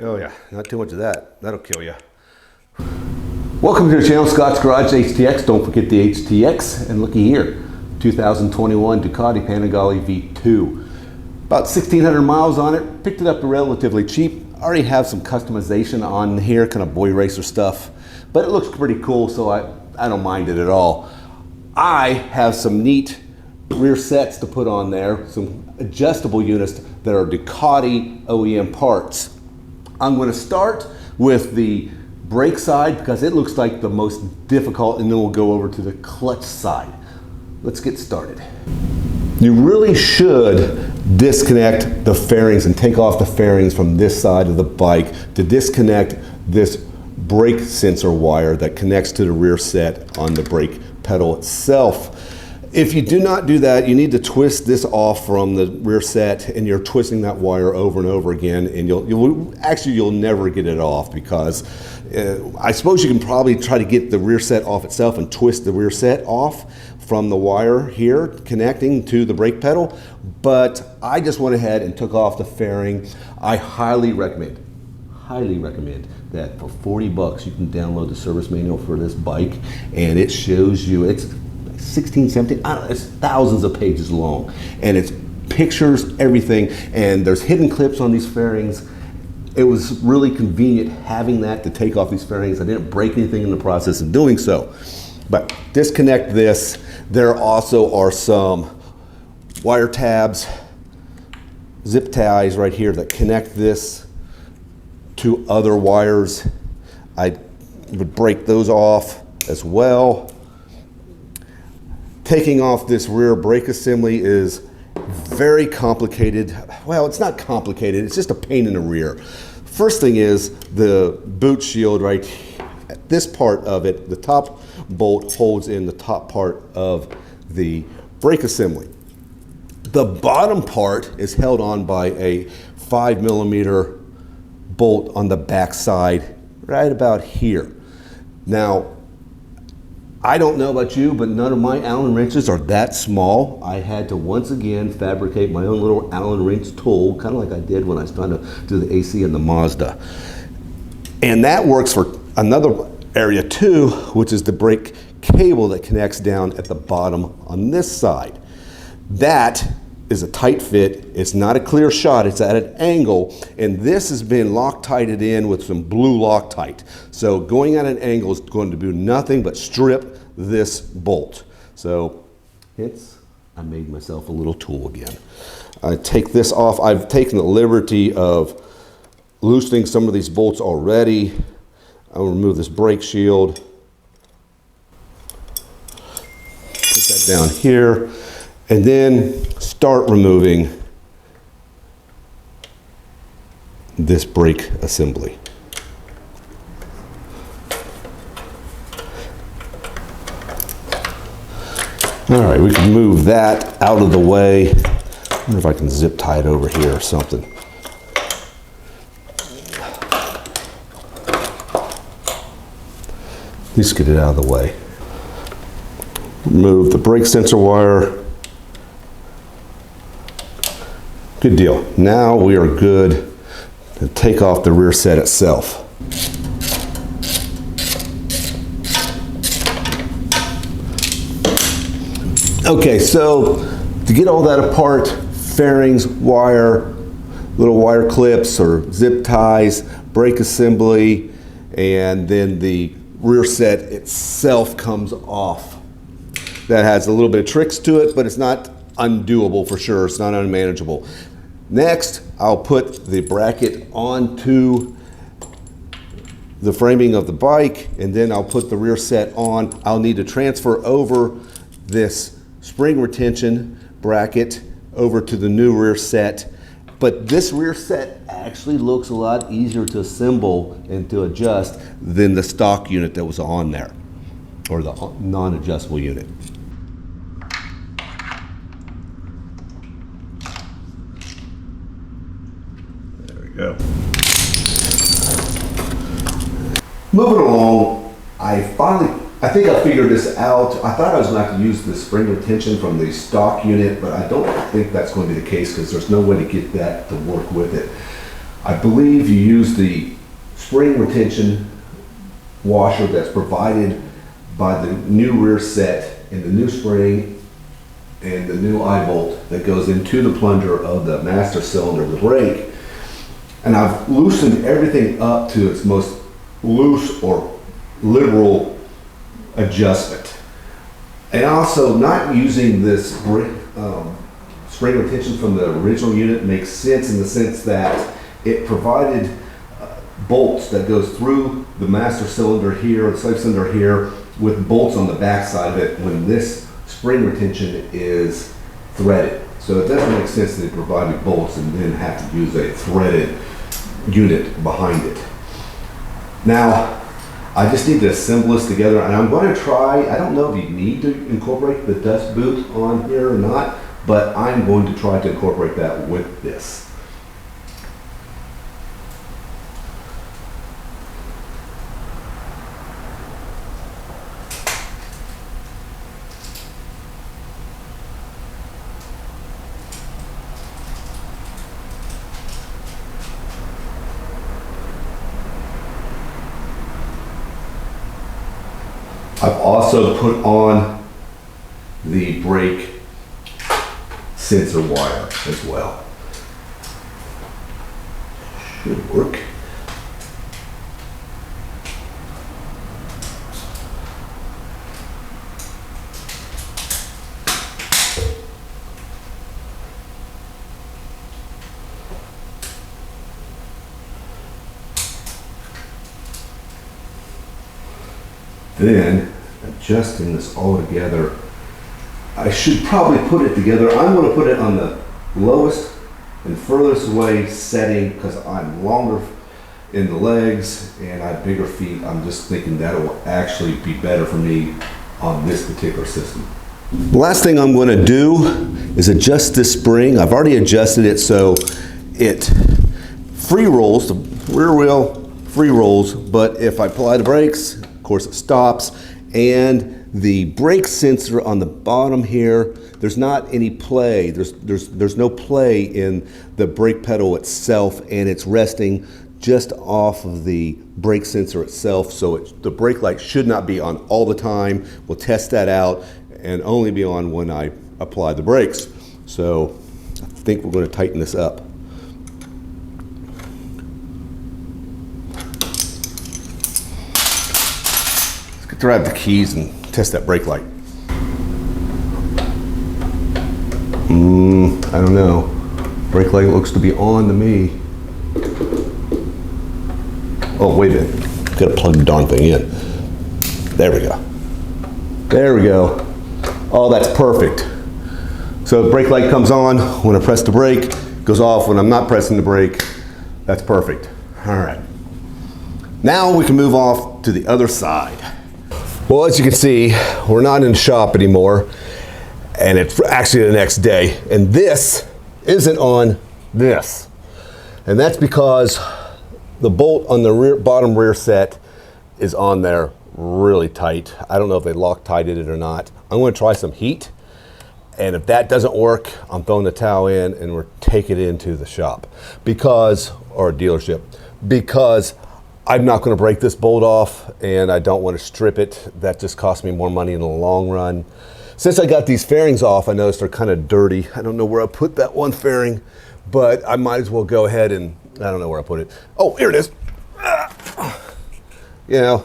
Oh yeah, not too much of that. That'll kill you. Welcome to the channel, Scott's Garage HTX. Don't forget the HTX. And looky here, 2021 Ducati Panigale V2. About 1,600 miles on it. Picked it up relatively cheap. I already have some customization on here, kind of boy racer stuff. But it looks pretty cool, so I don't mind it at all. I have some neat rear sets to put on there, some adjustable units that are Ducati OEM parts. I'm going to start with the brake side because it looks like the most difficult, and then we'll go over to the clutch side. Let's get started. You really should disconnect the fairings and take off the fairings from this side of the bike to disconnect this brake sensor wire that connects to the rear set on the brake pedal itself. If you do not do that, you need to twist this off from the rear set, and you're twisting that wire over and over again, and you'll never get it off, because I suppose you can probably try to get the rear set off itself and twist the rear set off from the wire here connecting to the brake pedal, but I just went ahead and took off the fairing. I highly recommend that for 40 bucks you can download the service manual for this bike, and it shows you, it's 16, 17, I don't know, it's thousands of pages long, and it's pictures, everything, and there's hidden clips on these fairings. It was really convenient having that to take off these fairings. I didn't break anything in the process of doing so. But disconnect this. There also are some wire tabs, zip ties right here that connect this to other wires. I would break those off as well. Taking off this rear brake assembly is very complicated. Well, it's not complicated, it's just a pain in the rear. First thing is the boot shield right here. This part of it, the top bolt holds in the top part of the brake assembly. The bottom part is held on by a 5mm bolt on the back side, right about here. Now, I don't know about you, but none of my Allen wrenches are that small. I had to once again fabricate my own little Allen wrench tool, kind of like I did when I was trying to do the AC in the Mazda. And that works for another area too, which is the brake cable that connects down at the bottom on this side. That is a tight fit. It's not a clear shot, it's at an angle, and this has been Loctited in with some blue Loctite. So going at an angle is going to do nothing but strip this bolt. So I made myself a little tool again. I take this off. I've taken the liberty of loosening some of these bolts already. I'll remove this brake shield. Put that down here. And then start removing this brake assembly. All right, we can move that out of the way. I wonder if I can zip tie it over here or something. At least get it out of the way. Remove the brake sensor wire. Good deal. Now we are good to take off the rear set itself. Okay, so to get all that apart, fairings, wire, little wire clips or zip ties, brake assembly, and then the rear set itself comes off. That has a little bit of tricks to it, but it's not undoable for sure. It's not unmanageable. Next, I'll put the bracket onto the framing of the bike, and then I'll put the rear set on. I'll need to transfer over this spring retention bracket over to the new rear set. But this rear set actually looks a lot easier to assemble and to adjust than the stock unit that was on there, or the non-adjustable unit. Go. Moving along, I think I figured this out. I thought I was going to have to use the spring retention from the stock unit, but I don't think that's going to be the case because there's no way to get that to work with it. I believe you use the spring retention washer that's provided by the new rear set and the new spring and the new eye bolt that goes into the plunger of the master cylinder of the brake. And I've loosened everything up to its most loose or liberal adjustment. And also, not using this spring retention from the original unit makes sense in the sense that it provided bolts that goes through the master cylinder here, the slave cylinder here, with bolts on the back side of it when this spring retention is threaded. So it doesn't make sense that it provided bolts and then have to use a threaded unit behind it. Now, I just need to assemble this together, and I'm going to try, I don't know if you need to incorporate the dust boot on here or not, but I'm going to try to incorporate that with this. I've also put on the brake sensor wire as well. Should work. Then, adjusting this all together, I should probably put it together. I'm going to put it on the lowest and furthest away setting because I'm longer in the legs and I have bigger feet. I'm just thinking that'll actually be better for me on this particular system. The last thing I'm going to do is adjust this spring. I've already adjusted it so it free rolls, the rear wheel free rolls, but if I apply the brakes, of course it stops, and the brake sensor on the bottom here, there's not any play. There's no play in the brake pedal itself, and it's resting just off of the brake sensor itself, so the brake light should not be on all the time. We'll test that out and only be on when I apply the brakes. So I think we're going to tighten this up. Grab the keys and test that brake light. I don't know. Brake light looks to be on to me. Oh, wait a minute. Gotta plug the darn thing in. There we go. There we go. Oh, that's perfect. So the brake light comes on when I press the brake, goes off when I'm not pressing the brake. That's perfect. All right. Now we can move off to the other side. Well, as you can see, we're not in the shop anymore, and it's actually the next day, and this isn't on this. And that's because the bolt on the bottom rear set is on there really tight. I don't know if they Loctited it or not. I'm going to try some heat, and if that doesn't work, I'm throwing the towel in and we're taking it into the shop or a dealership, because I'm not going to break this bolt off, and I don't want to strip it. That just costs me more money in the long run. Since I got these fairings off, I noticed they're kind of dirty. I don't know where I put that one fairing, but I might as well go ahead and, I don't know where I put it. Oh, here it is. You know,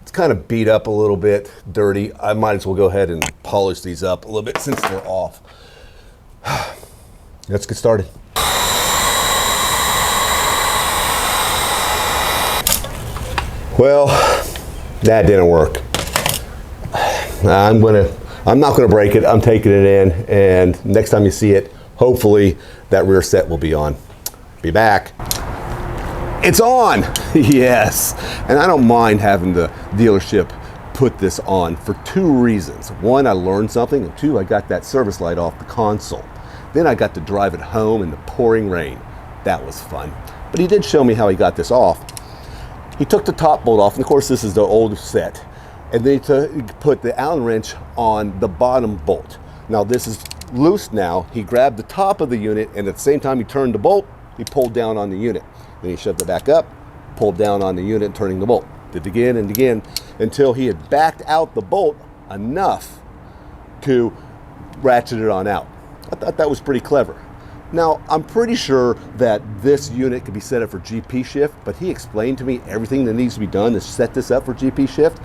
it's kind of beat up a little bit, dirty. I might as well go ahead and polish these up a little bit since they're off. Let's get started. Well, that didn't work. I'm not gonna break it. I'm taking it in, and next time you see it, hopefully that rear set will be on. Be back. It's on, yes. And I don't mind having the dealership put this on for two reasons. One, I learned something, and two, I got that service light off the console. Then I got to drive it home in the pouring rain. That was fun. But he did show me how he got this off. He took the top bolt off, and of course this is the old set, and then he put the Allen wrench on the bottom bolt. Now this is loose now. He grabbed the top of the unit, and at the same time he turned the bolt, he pulled down on the unit. Then he shoved it back up, pulled down on the unit, turning the bolt. Did it again and again until he had backed out the bolt enough to ratchet it on out. I thought that was pretty clever. Now, I'm pretty sure that this unit could be set up for GP shift, but he explained to me everything that needs to be done to set this up for GP shift.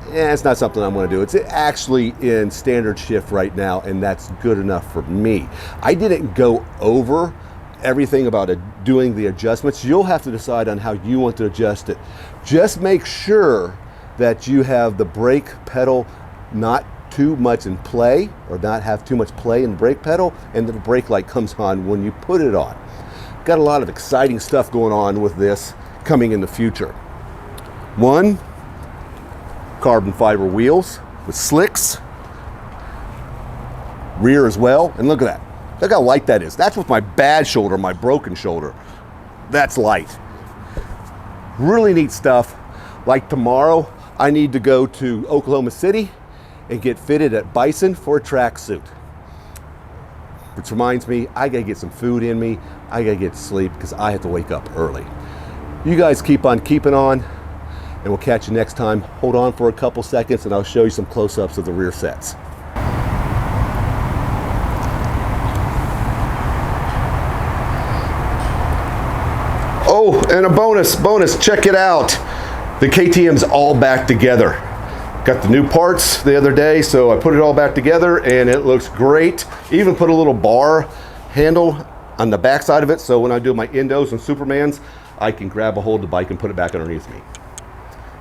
It's not something I'm going to do. It's actually in standard shift right now, and that's good enough for me. I didn't go over everything about doing the adjustments. You'll have to decide on how you want to adjust it. Just make sure that you have the brake pedal not too much in play, or not have too much play in the brake pedal, and that the brake light comes on when you put it on. Got a lot of exciting stuff going on with this coming in the future. One, carbon fiber wheels with slicks, rear as well, and look at that. Look how light that is. That's with my bad shoulder, my broken shoulder. That's light. Really neat stuff. Like tomorrow, I need to go to Oklahoma City and get fitted at Bison for a tracksuit. Which reminds me, I gotta get some food in me. I gotta get sleep because I have to wake up early. You guys keep on keeping on, and we'll catch you next time. Hold on for a couple seconds and I'll show you some close-ups of the rear sets. Oh, and a bonus, check it out. The KTM's all back together. Got the new parts the other day, so I put it all back together and it looks great. Even put a little bar handle on the back side of it, so when I do my endos and Supermans, I can grab a hold of the bike and put it back underneath me.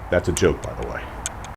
That's a joke, by the way.